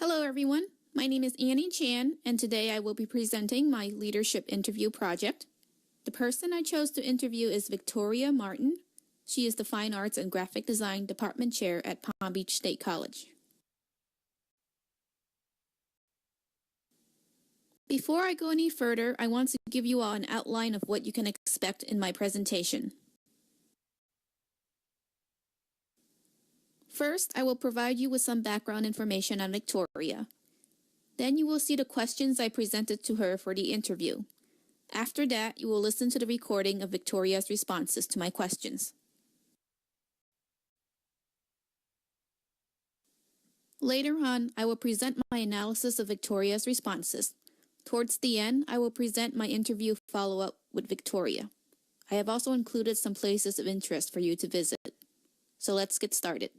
Hello, everyone. My name is Annie Chan, and today I will be presenting my leadership interview project. The person I chose to interview is Victoria Martin. She is the Fine Arts and Graphic Design Department Chair at Palm Beach State College. Before I go any further, I want to give you all an outline of what you can expect in my presentation. First, I will provide you with some background information on Victoria. Then you will see the questions I presented to her for the interview. After that, you will listen to the recording of Victoria's responses to my questions. Later on, I will present my analysis of Victoria's responses. Towards the end, I will present my interview follow-up with Victoria. I have also included some places of interest for you to visit. So let's get started.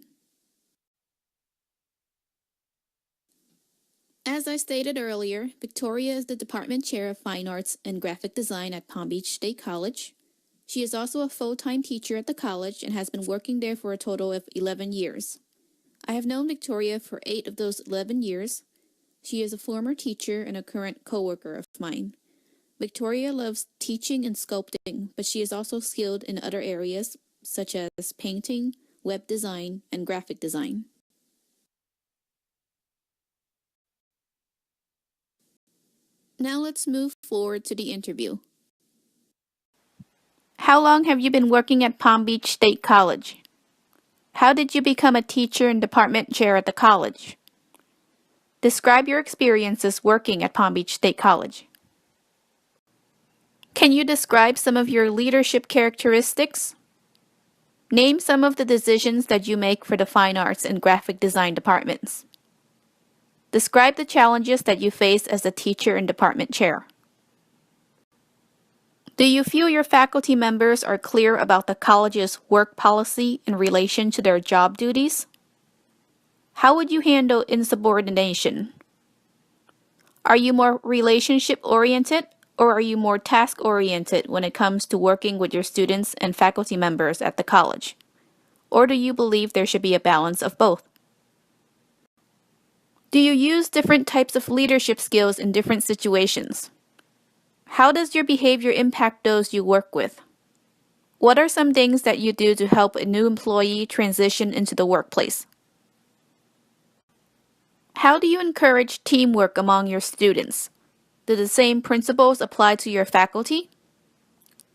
As I stated earlier, Victoria is the Department Chair of Fine Arts and Graphic Design at Palm Beach State College. She is also a full-time teacher at the college and has been working there for a total of 11 years. I have known Victoria for 8 of those 11 years. She is a former teacher and a current coworker of mine. Victoria loves teaching and sculpting, but she is also skilled in other areas such as painting, web design, and graphic design. Now let's move forward to the interview. How long have you been working at Palm Beach State College? How did you become a teacher and department chair at the college? Describe your experiences working at Palm Beach State College. Can you describe some of your leadership characteristics? Name some of the decisions that you make for the fine arts and graphic design departments. Describe the challenges that you face as a teacher and department chair. Do you feel your faculty members are clear about the college's work policy in relation to their job duties? How would you handle insubordination? Are you more relationship-oriented, or are you more task-oriented when it comes to working with your students and faculty members at the college? Or do you believe there should be a balance of both? Do you use different types of leadership skills in different situations? How does your behavior impact those you work with? What are some things that you do to help a new employee transition into the workplace? How do you encourage teamwork among your students? Do the same principles apply to your faculty?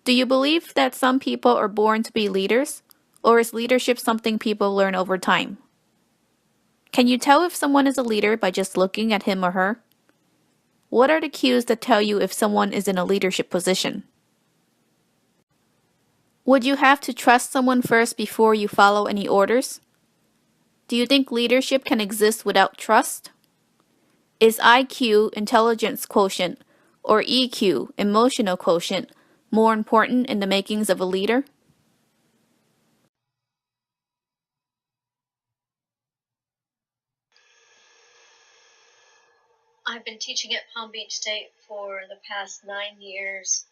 Do you believe that some people are born to be leaders, or is leadership something people learn over time? Can you tell if someone is a leader by just looking at him or her? What are the cues that tell you if someone is in a leadership position? Would you have to trust someone first before you follow any orders? Do you think leadership can exist without trust? Is IQ, intelligence quotient, or EQ, emotional quotient, more important in the makings of a leader? I've been teaching at Palm Beach State for the past 9 years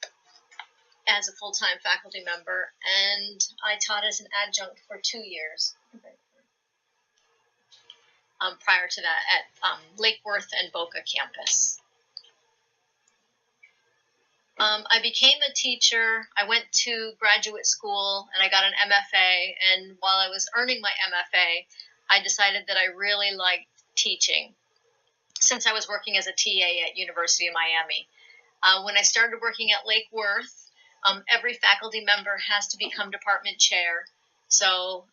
as a full-time faculty member, and I taught as an adjunct for 2 years prior to that at Lake Worth and Boca campus. I became a teacher. I went to graduate school and I got an MFA, and while I was earning my MFA, I decided that I really liked teaching since I was working as a TA at University of Miami. When I started working at Lake Worth, every faculty member has to become department chair. So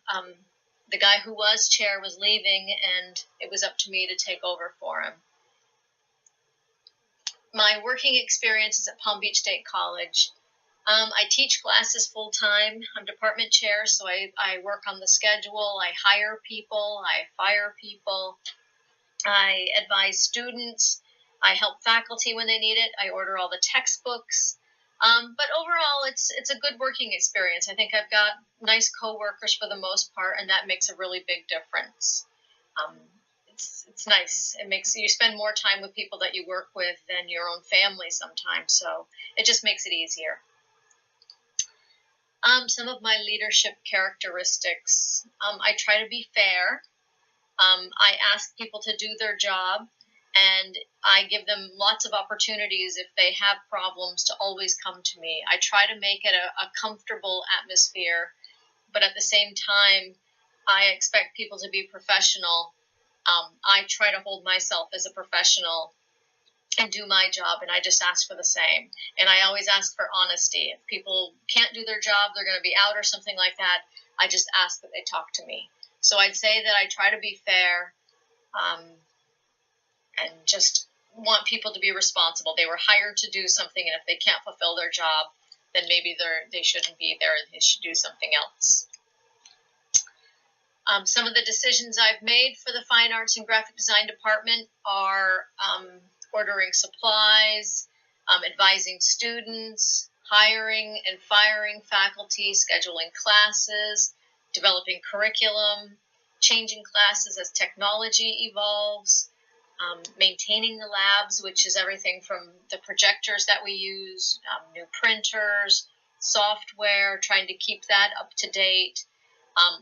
the guy who was chair was leaving, and it was up to me to take over for him. My working experience is at Palm Beach State College. I teach classes full-time. I'm department chair, so I work on the schedule. I hire people. I fire people. I advise students. I help faculty when they need it. I order all the textbooks. But overall, it's a good working experience. I think I've got nice coworkers for the most part, and that makes a really big difference. It's nice. It makes you spend more time with people that you work with than your own family sometimes, so it just makes it easier. Some of my leadership characteristics. I try to be fair. I ask people to do their job, and I give them lots of opportunities if they have problems to always come to me. I try to make it a comfortable atmosphere, but at the same time, I expect people to be professional. I try to hold myself as a professional and do my job, and I just ask for the same. And I always ask for honesty. If people can't do their job, they're going to be out or something like that, I just ask that they talk to me. So I'd say that I try to be fair, and just want people to be responsible. They were hired to do something, and if they can't fulfill their job, then maybe they shouldn't be there. They should do something else. Some of the decisions I've made for the Fine Arts and Graphic Design Department are ordering supplies, advising students, hiring and firing faculty, scheduling classes, developing curriculum, changing classes as technology evolves, maintaining the labs, which is everything from the projectors that we use, new printers, software, trying to keep that up to date,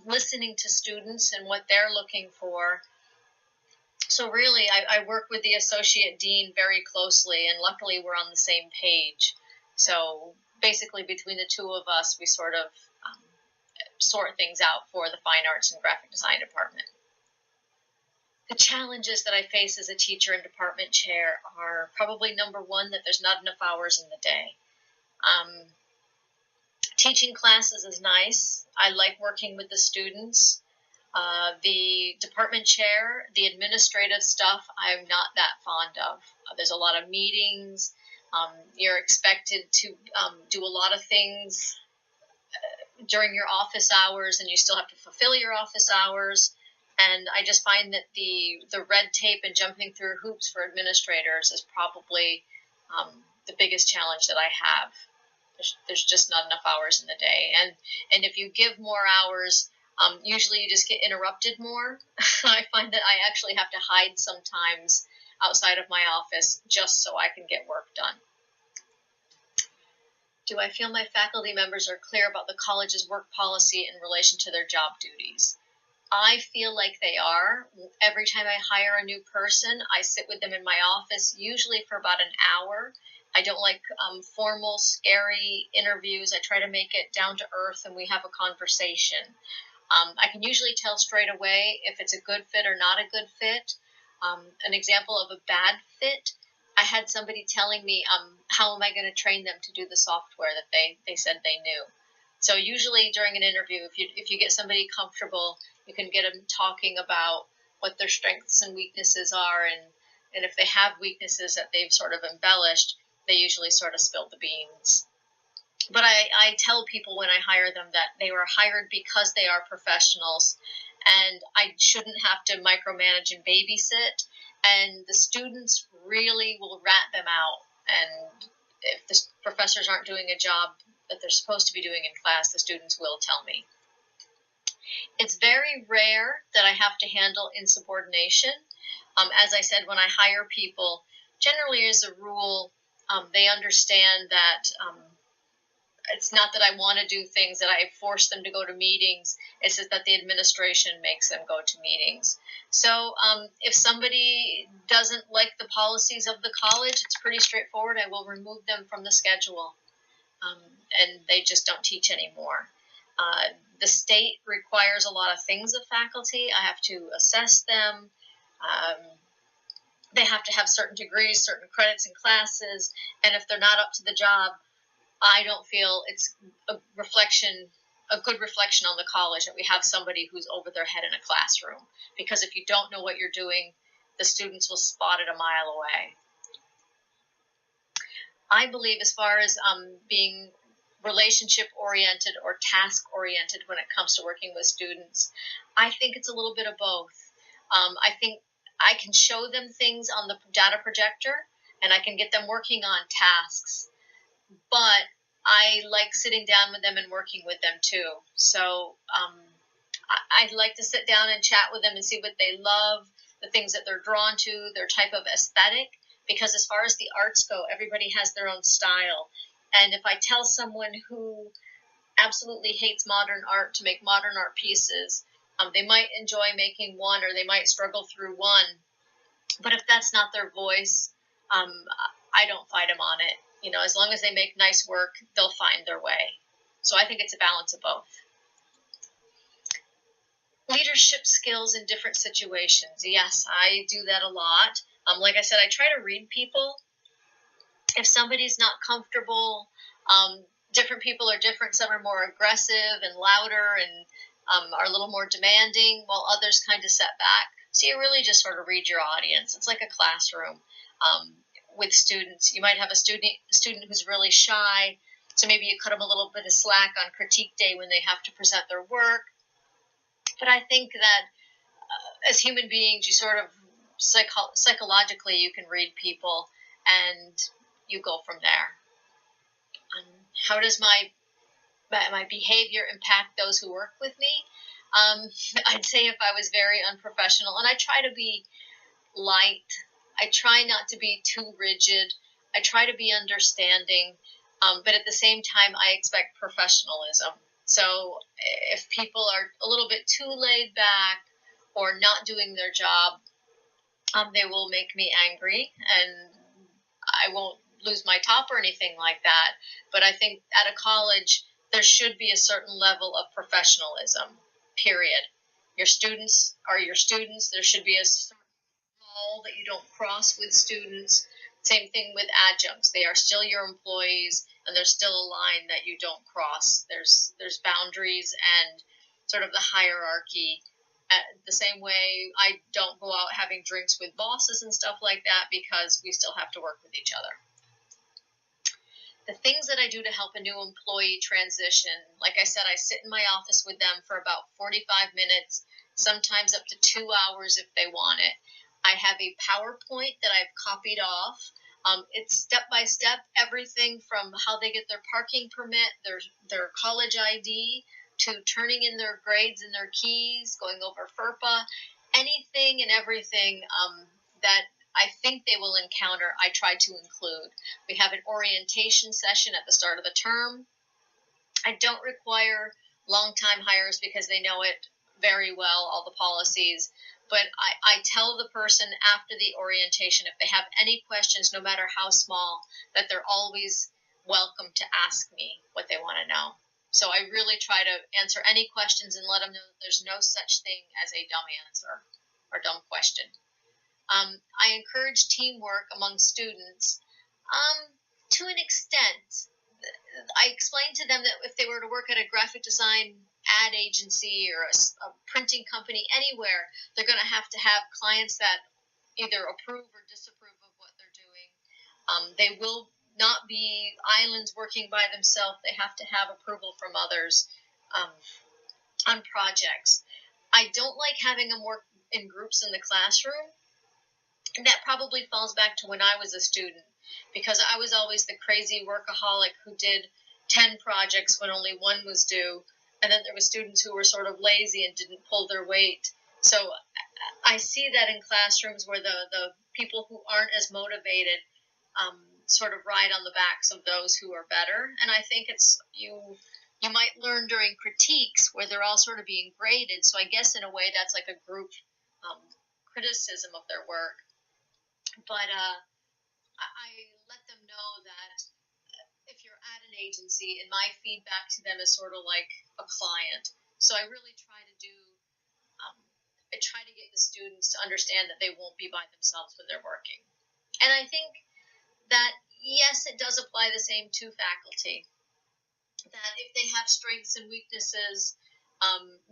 listening to students and what they're looking for. So really, I work with the associate dean very closely, and luckily we're on the same page. So basically, between the two of us, we sort of sort things out for the Fine Arts and Graphic Design Department. The challenges that I face as a teacher and department chair are probably number one, that there's not enough hours in the day. Teaching classes is nice. I like working with the students. The department chair, the administrative stuff, I'm not that fond of. There's a lot of meetings. You're expected to do a lot of things during your office hours, and you still have to fulfill your office hours. And I just find that the red tape and jumping through hoops for administrators is probably the biggest challenge that I have. There's just not enough hours in the day. And if you give more hours, usually you just get interrupted more. I find that I actually have to hide sometimes outside of my office just so I can get work done. Do I feel my faculty members are clear about the college's work policy in relation to their job duties? I feel like they are. Every time I hire a new person, I sit with them in my office, usually for about an hour. I don't like formal, scary interviews. I try to make it down to earth, and we have a conversation. I can usually tell straight away if it's a good fit or not a good fit. An example of a bad fit, I had somebody telling me, how am I going to train them to do the software that they said they knew. So usually during an interview, if you get somebody comfortable, you can get them talking about what their strengths and weaknesses are, and if they have weaknesses that they've sort of embellished, they usually sort of spill the beans. But I tell people when I hire them that they were hired because they are professionals, and I shouldn't have to micromanage and babysit, and the students really will rat them out. And if the professors aren't doing a job that they're supposed to be doing in class, the students will tell me. It's very rare that I have to handle insubordination. As I said, when I hire people, generally as a rule, they understand that it's not that I want to do things, that I force them to go to meetings. It's just that the administration makes them go to meetings. So if somebody doesn't like the policies of the college, it's pretty straightforward. I will remove them from the schedule, and they just don't teach anymore. The state requires a lot of things of faculty. I have to assess them. They have to have certain degrees, certain credits in classes, and if they're not up to the job, I don't feel it's a good reflection on the college that we have somebody who's over their head in a classroom. Because if you don't know what you're doing, the students will spot it a mile away. I believe, as far as being relationship-oriented or task-oriented when it comes to working with students, I think it's a little bit of both. I think I can show them things on the data projector, and I can get them working on tasks. But I like sitting down with them and working with them too. So I'd like to sit down and chat with them and see what they love, the things that they're drawn to, their type of aesthetic. Because as far as the arts go, everybody has their own style. And if I tell someone who absolutely hates modern art to make modern art pieces, They might enjoy making one, or they might struggle through one, but if that's not their voice, I don't fight them on it. As long as they make nice work, they'll find their way. So I think it's a balance of both. Leadership skills in different situations. Yes, I do that a lot. Like I said, I try to read people. If somebody's not comfortable, different people are different. Some are more aggressive and louder and are a little more demanding, while others kind of set back. So you really just sort of read your audience. It's like a classroom with students. You might have a student who's really shy, so maybe you cut them a little bit of slack on critique day when they have to present their work. But I think that as human beings, you sort of psychologically you can read people, and you go from there. How does my behavior impact those who work with me? I'd say if I was very unprofessional, and I try to be light, I try not to be too rigid, I try to be understanding, but at the same time, I expect professionalism. So if people are a little bit too laid back or not doing their job, they will make me angry, and I won't lose my top or anything like that. But I think at a college, there should be a certain level of professionalism, period. Your students are your students. There should be a certain wall that you don't cross with students. Same thing with adjuncts. They are still your employees, and there's still a line that you don't cross. There's boundaries and sort of the hierarchy. The same way I don't go out having drinks with bosses and stuff like that, because we still have to work with each other. The things that I do to help a new employee transition, like I said, I sit in my office with them for about 45 minutes, sometimes up to 2 hours if they want it. I have a PowerPoint that I've copied off. It's step by step, everything from how they get their parking permit, their college ID, to turning in their grades and their keys, going over FERPA, anything and everything that I think they will encounter, I try to include. We have an orientation session at the start of the term. I don't require long-time hires because they know it very well, all the policies. But I tell the person after the orientation, if they have any questions, no matter how small, that they're always welcome to ask me what they want to know. So I really try to answer any questions and let them know that there's no such thing as a dumb answer or dumb question. I encourage teamwork among students to an extent. I explained to them that if they were to work at a graphic design ad agency or a printing company anywhere, they're going to have clients that either approve or disapprove of what they're doing. They will not be islands working by themselves. They have to have approval from others on projects. I don't like having them work in groups in the classroom. And that probably falls back to when I was a student, because I was always the crazy workaholic who did 10 projects when only one was due. And then there were students who were sort of lazy and didn't pull their weight. So I see that in classrooms where the people who aren't as motivated sort of ride on the backs of those who are better. And I think it's you might learn during critiques where they're all sort of being graded. So I guess in a way that's like a group criticism of their work. But I let them know that if you're at an agency, and my feedback to them is sort of like a client. So I really try to I try to get the students to understand that they won't be by themselves when they're working. And I think that, yes, it does apply the same to faculty. That if they have strengths and weaknesses,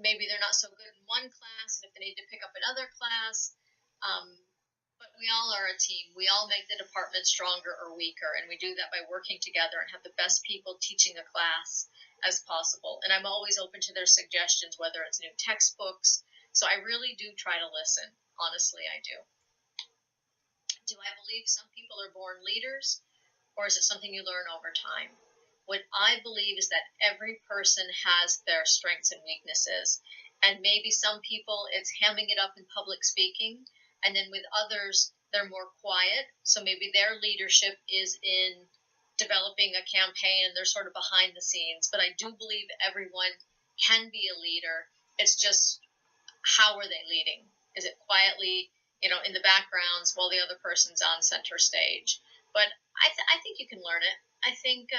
maybe they're not so good in one class, and if they need to pick up another class, but we all are a team. We all make the department stronger or weaker, and we do that by working together and have the best people teaching a class as possible. And I'm always open to their suggestions, whether it's new textbooks. So I really do try to listen. Honestly, I do. Do I believe some people are born leaders, or is it something you learn over time? What I believe is that every person has their strengths and weaknesses. And maybe some people, it's hamming it up in public speaking. And then with others, they're more quiet. So maybe their leadership is in developing a campaign and they're sort of behind the scenes. But I do believe everyone can be a leader. It's just how are they leading? Is it quietly, in the backgrounds while the other person's on center stage? But I think you can learn it. I think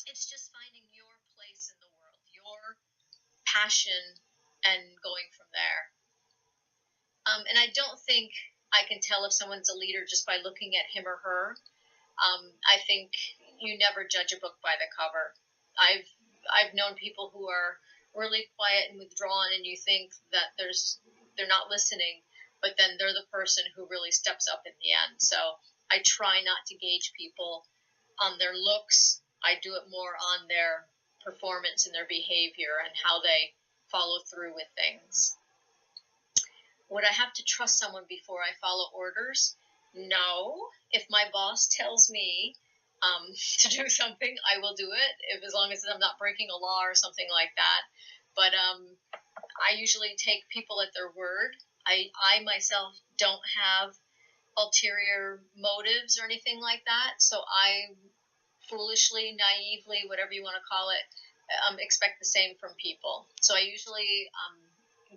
it's just finding your place in the world, your passion, and going from there. And I don't think I can tell if someone's a leader just by looking at him or her. I think you never judge a book by the cover. I've known people who are really quiet and withdrawn, and you think that they're not listening, but then they're the person who really steps up in the end. So I try not to gauge people on their looks. I do it more on their performance and their behavior and how they follow through with things. Would I have to trust someone before I follow orders? No. If my boss tells me to do something, I will do it, as long as I'm not breaking a law or something like that. But I usually take people at their word. I myself don't have ulterior motives or anything like that, so I foolishly, naively, whatever you want to call it, expect the same from people. So I usually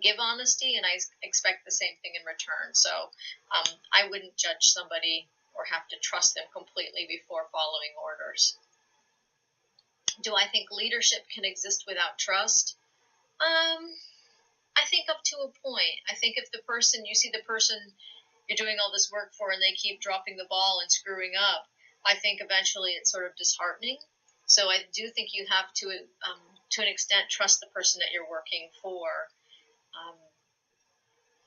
give honesty, and I expect the same thing in return. So I wouldn't judge somebody or have to trust them completely before following orders. Do I think leadership can exist without trust? I think up to a point. I think if you see the person you're doing all this work for and they keep dropping the ball and screwing up, I think eventually it's sort of disheartening. So I do think you have to an extent, trust the person that you're working for.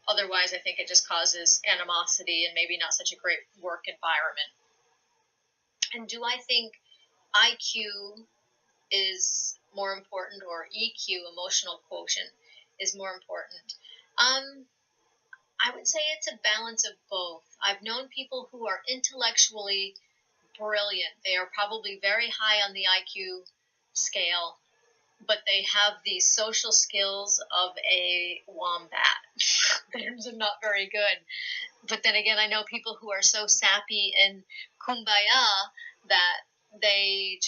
Otherwise, I think it just causes animosity and maybe not such a great work environment. And do I think IQ is more important, or EQ, emotional quotient, is more important? I would say it's a balance of both. I've known people who are intellectually brilliant. They are probably very high on the IQ scale, but they have the social skills of a wombat. They're not very good. But then again, I know people who are so sappy and kumbaya that they're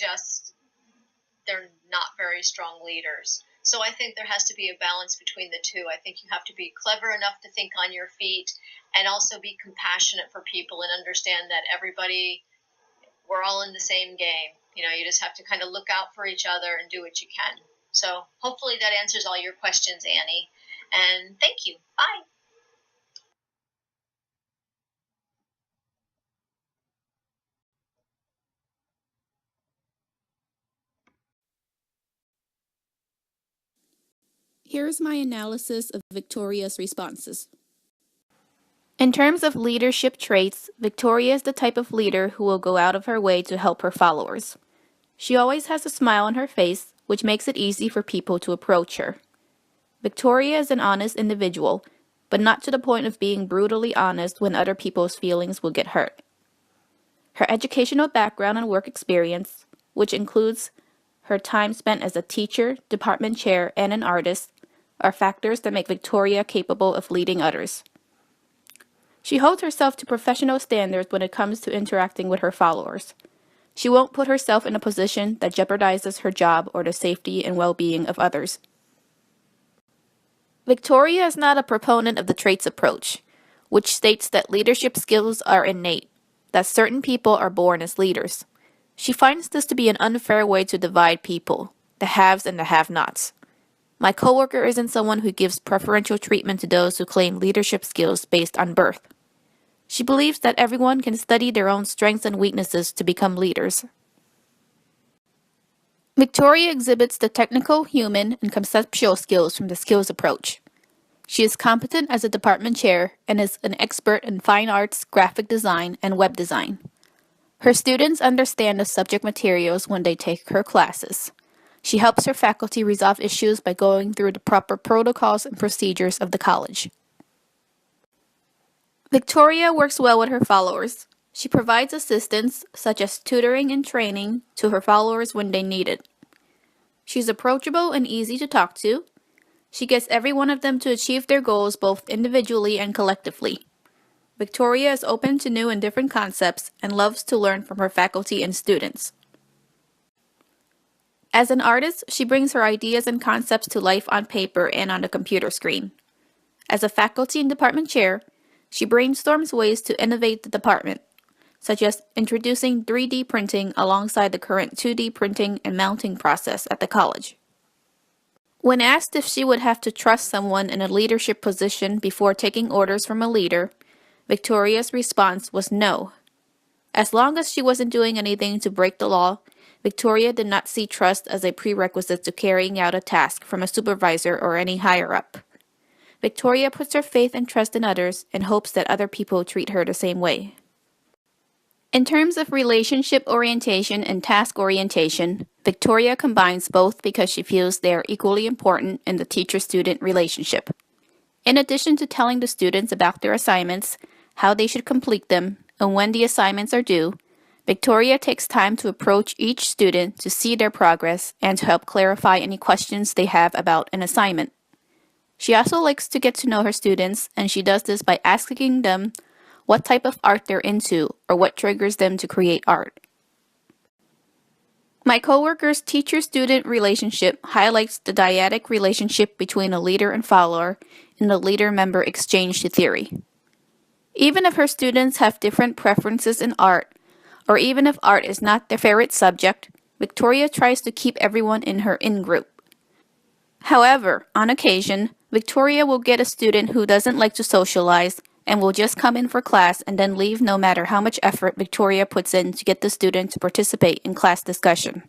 not very strong leaders. So I think there has to be a balance between the two. I think you have to be clever enough to think on your feet and also be compassionate for people and understand that we're all in the same game. You just have to kind of look out for each other and do what you can. So hopefully that answers all your questions, Annie. And thank you. Bye. Here's my analysis of Victoria's responses. In terms of leadership traits, Victoria is the type of leader who will go out of her way to help her followers. She always has a smile on her face, which makes it easy for people to approach her. Victoria is an honest individual, but not to the point of being brutally honest when other people's feelings will get hurt. Her educational background and work experience, which includes her time spent as a teacher, department chair, and an artist, are factors that make Victoria capable of leading others. She holds herself to professional standards when it comes to interacting with her followers. She won't put herself in a position that jeopardizes her job or the safety and well-being of others. Victoria is not a proponent of the traits approach, which states that leadership skills are innate, that certain people are born as leaders. She finds this to be an unfair way to divide people, the haves and the have-nots. My coworker isn't someone who gives preferential treatment to those who claim leadership skills based on birth. She believes that everyone can study their own strengths and weaknesses to become leaders. Victoria exhibits the technical, human, and conceptual skills from the skills approach. She is competent as a department chair and is an expert in fine arts, graphic design, and web design. Her students understand the subject materials when they take her classes. She helps her faculty resolve issues by going through the proper protocols and procedures of the college. Victoria works well with her followers. She provides assistance, such as tutoring and training, to her followers when they need it. She's approachable and easy to talk to. She gets every one of them to achieve their goals both individually and collectively. Victoria is open to new and different concepts and loves to learn from her faculty and students. As an artist, she brings her ideas and concepts to life on paper and on a computer screen. As a faculty and department chair, she brainstorms ways to innovate the department, such as introducing 3D printing alongside the current 2D printing and mounting process at the college. When asked if she would have to trust someone in a leadership position before taking orders from a leader, Victoria's response was no. As long as she wasn't doing anything to break the law, Victoria did not see trust as a prerequisite to carrying out a task from a supervisor or any higher up. Victoria puts her faith and trust in others and hopes that other people treat her the same way. In terms of relationship orientation and task orientation, Victoria combines both because she feels they are equally important in the teacher-student relationship. In addition to telling the students about their assignments, how they should complete them, and when the assignments are due, Victoria takes time to approach each student to see their progress and to help clarify any questions they have about an assignment. She also likes to get to know her students, and she does this by asking them what type of art they're into or what triggers them to create art. My coworker's teacher-student relationship highlights the dyadic relationship between a leader and follower in the leader-member exchange theory. Even if her students have different preferences in art, or even if art is not their favorite subject, Victoria tries to keep everyone in her in-group. However, on occasion, Victoria will get a student who doesn't like to socialize and will just come in for class and then leave no matter how much effort Victoria puts in to get the student to participate in class discussion.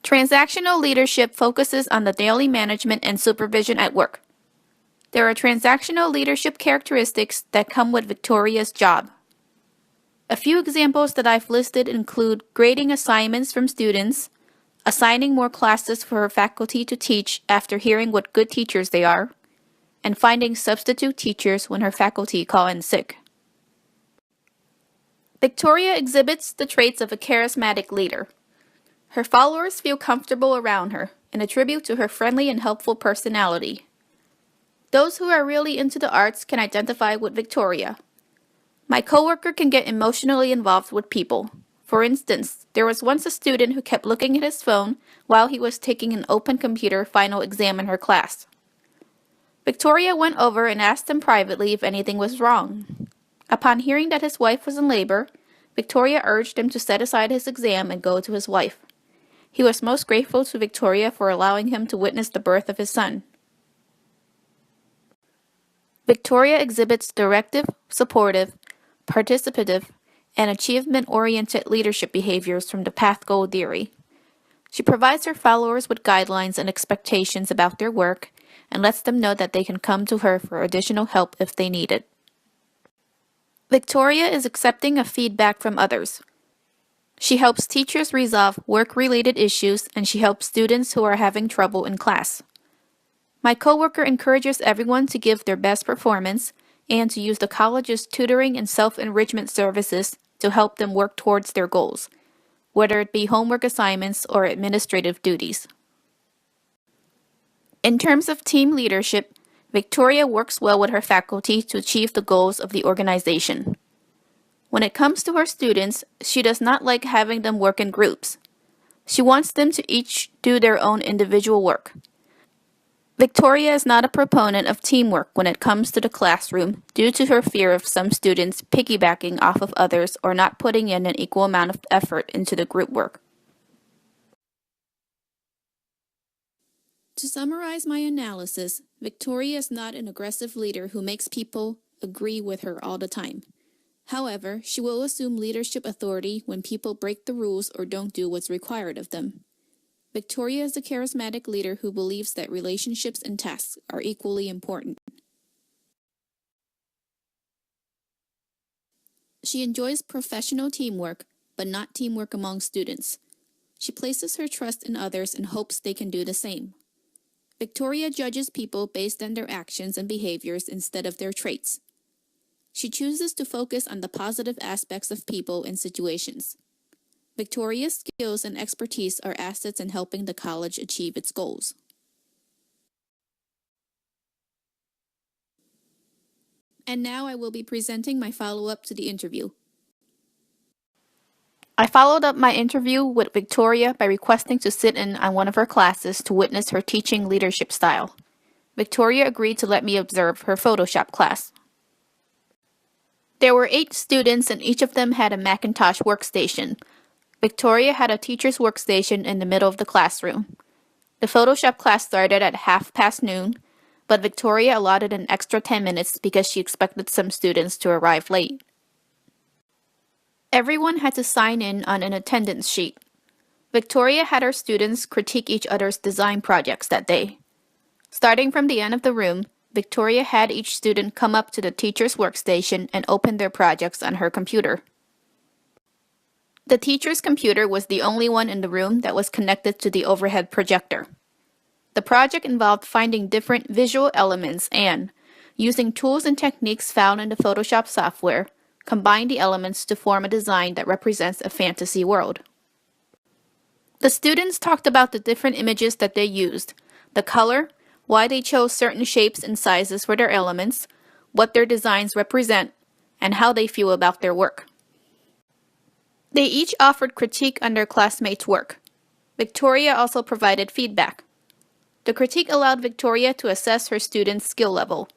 Transactional leadership focuses on the daily management and supervision at work. There are transactional leadership characteristics that come with Victoria's job. A few examples that I've listed include grading assignments from students, assigning more classes for her faculty to teach after hearing what good teachers they are, and finding substitute teachers when her faculty call in sick. Victoria exhibits the traits of a charismatic leader. Her followers feel comfortable around her and attribute to her friendly and helpful personality. Those who are really into the arts can identify with Victoria. My coworker can get emotionally involved with people. For instance, there was once a student who kept looking at his phone while he was taking an open computer final exam in her class. Victoria went over and asked him privately if anything was wrong. Upon hearing that his wife was in labor, Victoria urged him to set aside his exam and go to his wife. He was most grateful to Victoria for allowing him to witness the birth of his son. Victoria exhibits directive, supportive, participative, and achievement-oriented leadership behaviors from the path goal theory. She provides her followers with guidelines and expectations about their work and lets them know that they can come to her for additional help if they need it. Victoria is accepting of feedback from others. She helps teachers resolve work-related issues, and she helps students who are having trouble in class. My coworker encourages everyone to give their best performance and to use the college's tutoring and self-enrichment services to help them work towards their goals, whether it be homework assignments or administrative duties. In terms of team leadership, Victoria works well with her faculty to achieve the goals of the organization. When it comes to her students, she does not like having them work in groups. She wants them to each do their own individual work. Victoria is not a proponent of teamwork when it comes to the classroom due to her fear of some students piggybacking off of others or not putting in an equal amount of effort into the group work. To summarize my analysis, Victoria is not an aggressive leader who makes people agree with her all the time. However, she will assume leadership authority when people break the rules or don't do what's required of them. Victoria is a charismatic leader who believes that relationships and tasks are equally important. She enjoys professional teamwork, but not teamwork among students. She places her trust in others and hopes they can do the same. Victoria judges people based on their actions and behaviors instead of their traits. She chooses to focus on the positive aspects of people and situations. Victoria's skills and expertise are assets in helping the college achieve its goals. And now I will be presenting my follow-up to the interview. I followed up my interview with Victoria by requesting to sit in on one of her classes to witness her teaching leadership style. Victoria agreed to let me observe her Photoshop class. There were 8 students and each of them had a Macintosh workstation. Victoria had a teacher's workstation in the middle of the classroom. The Photoshop class started at noon, but Victoria allotted an extra 10 minutes because she expected some students to arrive late. Everyone had to sign in on an attendance sheet. Victoria had her students critique each other's design projects that day. Starting from the end of the room, Victoria had each student come up to the teacher's workstation and open their projects on her computer. The teacher's computer was the only one in the room that was connected to the overhead projector. The project involved finding different visual elements and, using tools and techniques found in the Photoshop software, combine the elements to form a design that represents a fantasy world. The students talked about the different images that they used, the color, why they chose certain shapes and sizes for their elements, what their designs represent, and how they feel about their work. They each offered critique on their classmates' work. Victoria also provided feedback. The critique allowed Victoria to assess her students' skill level.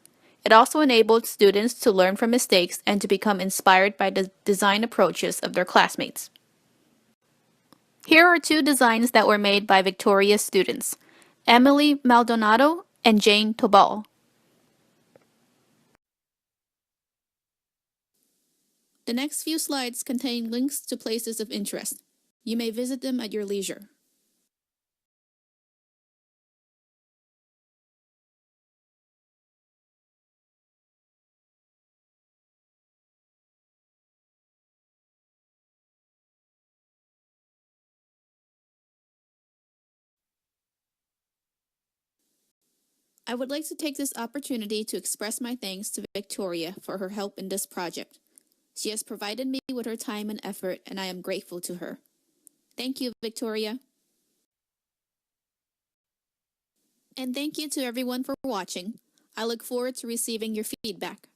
It also enabled students to learn from mistakes and to become inspired by the design approaches of their classmates. Here are 2 designs that were made by Victoria's students, Emily Maldonado and Jane Tobal. The next few slides contain links to places of interest. You may visit them at your leisure. I would like to take this opportunity to express my thanks to Victoria for her help in this project. She has provided me with her time and effort, and I am grateful to her. Thank you, Victoria. And thank you to everyone for watching. I look forward to receiving your feedback.